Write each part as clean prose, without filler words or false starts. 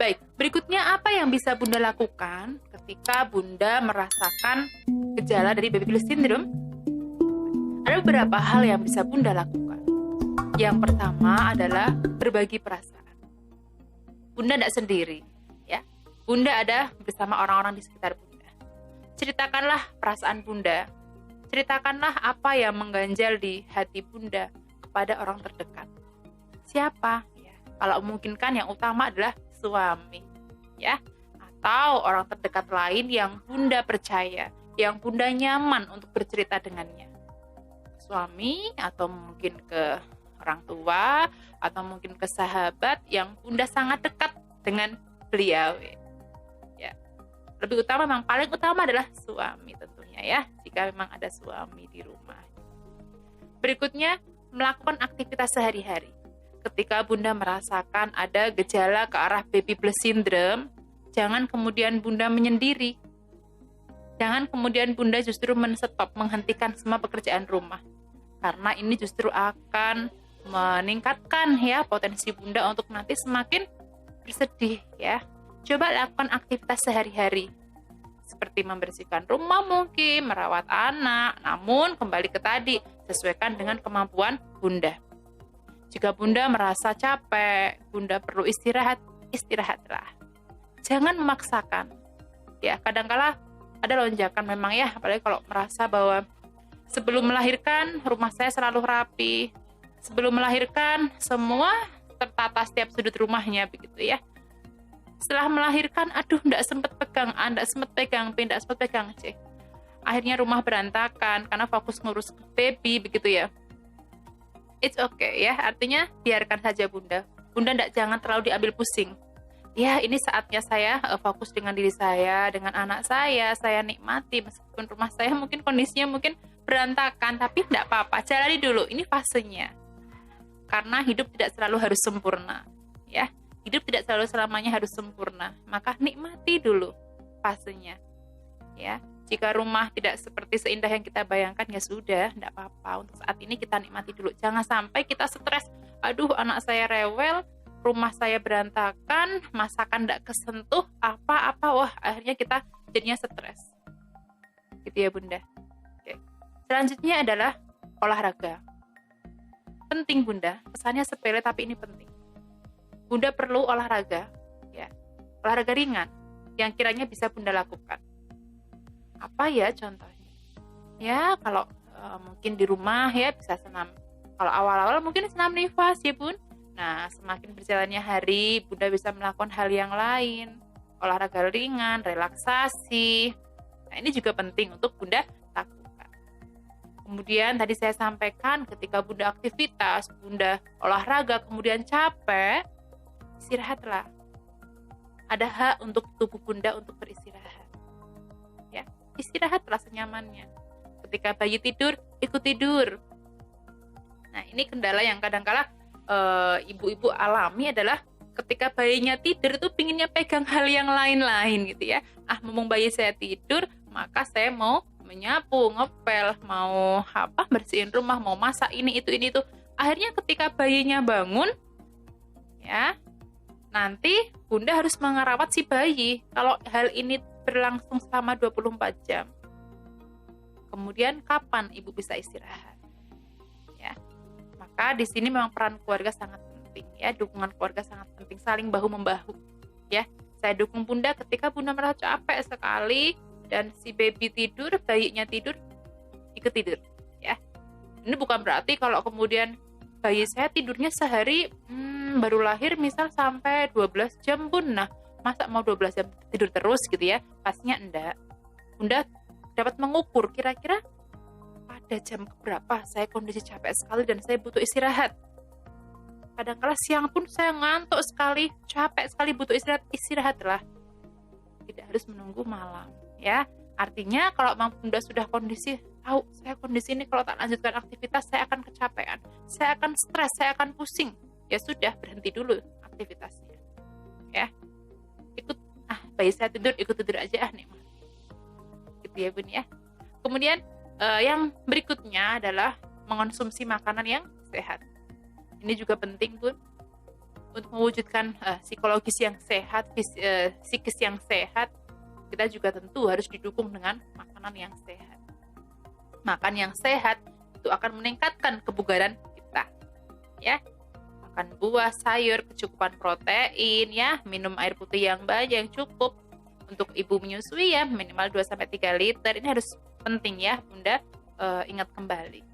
Baik, berikutnya apa yang bisa Bunda lakukan ketika Bunda merasakan gejala dari baby blues syndrome? Ada beberapa hal yang bisa Bunda lakukan. Yang pertama adalah berbagi perasaan. Bunda tidak sendiri, ya. Bunda ada bersama orang-orang di sekitar Bunda. Ceritakanlah perasaan Bunda. Ceritakanlah apa yang mengganjal di hati Bunda kepada orang terdekat. Siapa? Ya, kalau memungkinkan yang utama adalah suami, ya, atau orang terdekat lain yang Bunda percaya, yang Bunda nyaman untuk bercerita dengannya. Suami atau mungkin ke orang tua atau mungkin ke sahabat yang Bunda sangat dekat dengan beliau. Ya. Lebih utama, memang paling utama adalah suami tentunya, ya, jika memang ada suami di rumah. Berikutnya, melakukan aktivitas sehari-hari. Ketika Bunda merasakan ada gejala ke arah baby blues syndrome, jangan kemudian Bunda menyendiri. Jangan kemudian Bunda justru menstop, menghentikan semua pekerjaan rumah. Karena ini justru akan meningkatkan, ya, potensi Bunda untuk nanti semakin bersedih, ya. Coba lakukan aktivitas sehari-hari. Seperti membersihkan rumah mungkin, merawat anak, namun kembali ke tadi, sesuaikan dengan kemampuan Bunda. Jika Bunda merasa capek, Bunda perlu istirahat, istirahatlah. Jangan memaksakan. Ya, kadangkala ada lonjakan memang, ya, apalagi kalau merasa bahwa sebelum melahirkan rumah saya selalu rapi. Sebelum melahirkan semua tertata setiap sudut rumahnya begitu, ya. Setelah melahirkan, aduh, enggak sempat pegang A, enggak sempat pegang B, enggak sempat pegang C. Akhirnya rumah berantakan karena fokus ngurus baby begitu, ya. It's okay, ya, artinya biarkan saja Bunda. Bunda jangan terlalu diambil pusing. Ya, ini saatnya saya fokus dengan diri saya, dengan anak saya nikmati meskipun rumah saya mungkin kondisinya mungkin berantakan, tapi tidak apa-apa, jalani dulu, ini fasenya. Karena hidup tidak selalu harus sempurna, ya. Hidup tidak selalu selamanya harus sempurna, maka nikmati dulu fasenya, ya. Jika rumah tidak seperti seindah yang kita bayangkan, ya sudah, tidak apa-apa. Untuk saat ini kita nikmati dulu. Jangan sampai kita stres. Aduh, anak saya rewel, rumah saya berantakan, masakan tidak kesentuh, apa-apa. Wah, akhirnya kita jadinya stres. Gitu ya, Bunda. Oke. Selanjutnya adalah olahraga. Penting, Bunda. Pesannya sepele, tapi ini penting. Bunda perlu olahraga, ya. Olahraga ringan yang kiranya bisa Bunda lakukan. Apa ya contohnya? Ya, kalau mungkin di rumah, ya, bisa senam. Kalau awal-awal mungkin senam nifas, ya, Bun. Nah, semakin berjalannya hari, Bunda bisa melakukan hal yang lain. Olahraga ringan, relaksasi. Nah, ini juga penting untuk Bunda lakukan. Kemudian tadi saya sampaikan ketika Bunda aktivitas, Bunda olahraga, kemudian capek, istirahatlah. Ada hak untuk tubuh Bunda untuk beristirahat. Ya. Istirahatlah senyamannya. Ketika bayi tidur, ikut tidur. Nah, ini kendala yang kadangkala ibu-ibu alami adalah ketika bayinya tidur itu pinginnya pegang hal yang lain-lain gitu, ya. Mumpung bayi saya tidur, maka saya mau menyapu, ngepel, mau bersihin rumah, mau masak ini itu. Akhirnya ketika bayinya bangun, ya, nanti Bunda harus merawat si bayi. Kalau hal ini berlangsung selama 24 jam. Kemudian kapan ibu bisa istirahat? Ya. Maka di sini memang peran keluarga sangat penting, ya, dukungan keluarga sangat penting, saling bahu-membahu, ya. Saya dukung Bunda ketika Bunda merasa capek sekali dan si baby tidur, bayinya tidur, ikut tidur, ya. Ini bukan berarti kalau kemudian bayi saya tidurnya sehari baru lahir misal sampai 12 jam, Bun. Nah, masa mau 12 jam tidur terus gitu, ya? Pastinya enggak. Bunda dapat mengukur kira-kira pada jam berapa saya kondisi capek sekali dan saya butuh istirahat. Kadang-kala siang pun saya ngantuk sekali, capek sekali, butuh istirahat. Istirahatlah. Tidak harus menunggu malam, ya. Artinya kalau Bunda sudah kondisi, tahu saya kondisi ini kalau tak lanjutkan aktivitas saya akan kecapean, saya akan stres, saya akan pusing. Ya sudah, berhenti dulu aktivitasnya. Ya. Ikut bayi saya tidur, ikut tidur aja nikmat. Gitu ya, Bun, ya. Kemudian yang berikutnya adalah mengonsumsi makanan yang sehat. Ini juga penting, Bun. untuk mewujudkan psikologis yang sehat, psikis yang sehat, kita juga tentu harus didukung dengan makanan yang sehat. Makan yang sehat itu akan meningkatkan kebugaran kita, ya. Makan buah, sayur, kecukupan protein, ya. Minum air putih yang banyak, yang cukup. Untuk ibu menyusui ya minimal 2-3 liter. Ini harus penting ya Bunda, ingat kembali.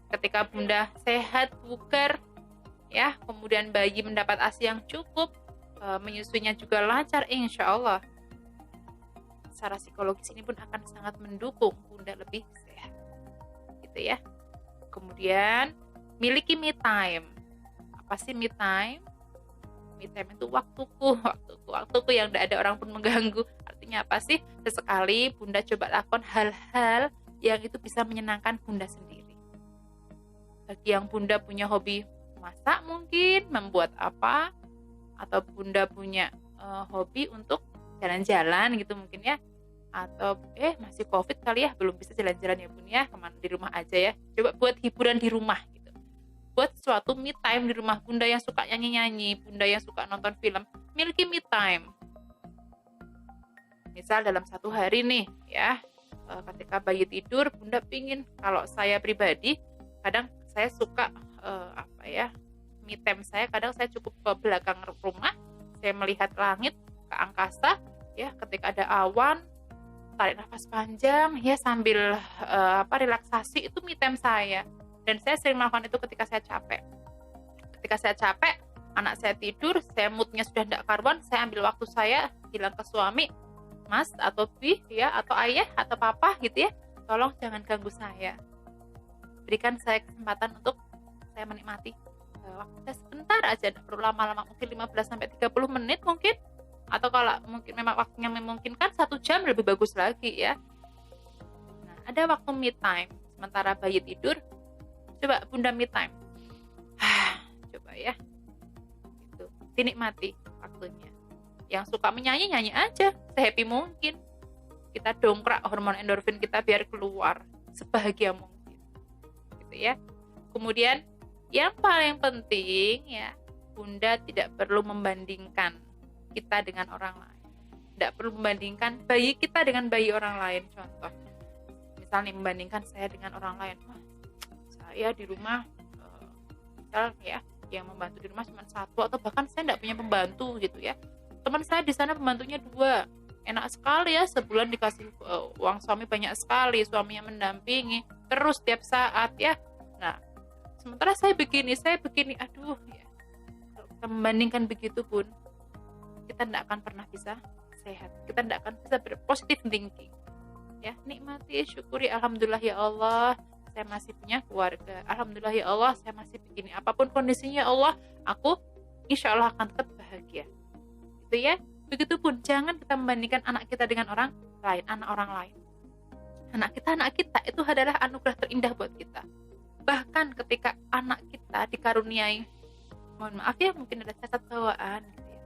Ketika Bunda sehat, bugar, ya, kemudian bayi mendapat ASI yang cukup, menyusuinya juga lancar, insya Allah secara psikologis ini pun akan sangat mendukung Bunda lebih sehat, gitu ya. Kemudian miliki me time. Apa sih me time? Me time itu waktuku yang tidak ada orang pun mengganggu. Artinya apa sih? Sesekali Bunda coba lakukan hal-hal yang itu bisa menyenangkan Bunda sendiri. Bagi yang Bunda punya hobi masak mungkin, membuat apa, atau Bunda punya hobi untuk jalan-jalan gitu mungkin ya, atau masih COVID kali ya, belum bisa jalan-jalan ya Bun ya, kemana, di rumah aja ya. Coba buat hiburan di rumah gitu. Buat suatu me time di rumah. Bunda yang suka nyanyi-nyanyi, Bunda yang suka nonton film, miliki me time. Misal dalam satu hari nih ya, ketika bayi tidur, Bunda pingin, kalau saya pribadi kadang saya suka me time saya kadang saya cukup ke belakang rumah, saya melihat langit, ke angkasa ya, ketika ada awan, tarik nafas panjang ya sambil relaksasi, itu me time saya. Dan saya sering melakukan itu ketika saya capek. Ketika saya capek, anak saya tidur, saya moodnya sudah tidak karuan, saya ambil waktu saya, bilang ke suami, Mas atau Bi ya, atau ayah atau papa gitu ya, tolong jangan ganggu saya. Berikan saya kesempatan untuk saya menikmati waktu saya sebentar aja, tidak perlu lama-lama, mungkin 15-30 menit mungkin, atau kalau mungkin memang waktunya memungkinkan 1 jam lebih bagus lagi ya. Nah, ada waktu me time sementara bayi tidur, coba Bunda me time, coba ya, gitu, dinikmati waktunya. Yang suka menyanyi, nyanyi aja sehappy mungkin, kita dongkrak hormon endorfin kita biar keluar sebahagia mungkin, gitu ya. Kemudian yang paling penting ya, Bunda tidak perlu membandingkan kita dengan orang lain. Tidak perlu membandingkan bayi kita dengan bayi orang lain. Contoh, misalnya membandingkan saya dengan orang lain. Wah, saya di rumah, misal ya, yang membantu di rumah cuma 1, atau bahkan saya tidak punya pembantu gitu ya. Teman saya di sana pembantunya 2. Enak sekali ya, sebulan dikasih uang suami banyak sekali, suaminya mendampingi terus tiap saat ya. Nah, sementara saya begini, aduh ya. Kalau kita membandingkan begitu pun, kita tidak akan pernah bisa sehat. Kita tidak akan bisa berpositif thinking. Ya, nikmati, syukuri, alhamdulillah ya Allah, saya masih punya keluarga. Alhamdulillah ya Allah, saya masih begini. Apapun kondisinya Allah, aku insya Allah akan tetap bahagia. Gitu ya. Begitupun, jangan kita membandingkan anak kita dengan orang lain, anak orang lain. Anak kita itu adalah anugerah terindah buat kita. Bahkan ketika anak kita dikaruniai, mohon maaf ya, mungkin ada cacat bawaan gitu ya,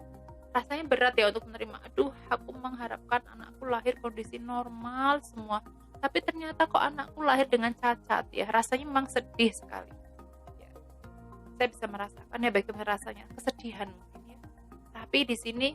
rasanya berat ya untuk menerima. Aduh, aku mengharapkan anakku lahir kondisi normal semua, tapi ternyata kok anakku lahir dengan cacat ya, rasanya memang sedih sekali ya. Saya bisa merasakan ya bagaimana rasanya, kesedihan mungkin ya. Tapi di sini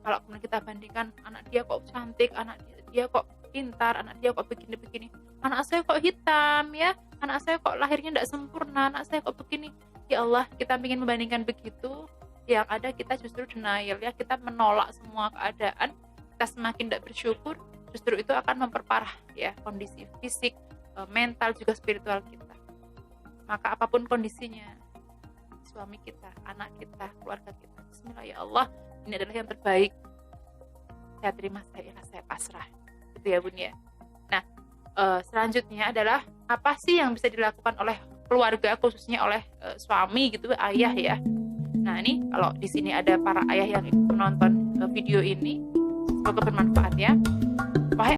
kalau kemudian kita bandingkan, anak dia kok cantik, anak dia kok pintar, anak dia kok begini-begini, anak saya kok hitam ya, anak saya kok lahirnya tidak sempurna, anak saya kok begini. Ya Allah, kita ingin membandingkan begitu, yang ada kita justru denial ya, kita menolak semua keadaan, kita semakin tidak bersyukur, justru itu akan memperparah ya kondisi fisik, mental, juga spiritual kita. Maka apapun kondisinya, suami kita, anak kita, keluarga kita, bismillah ya Allah, ini adalah yang terbaik, saya terima, saya pasrah, gitu ya Bun ya. Nah, selanjutnya adalah apa sih yang bisa dilakukan oleh keluarga, khususnya oleh suami gitu, ayah ya. Nah, ini kalau di sini ada para ayah yang ikut menonton video ini, semoga bermanfaat ya. Wahai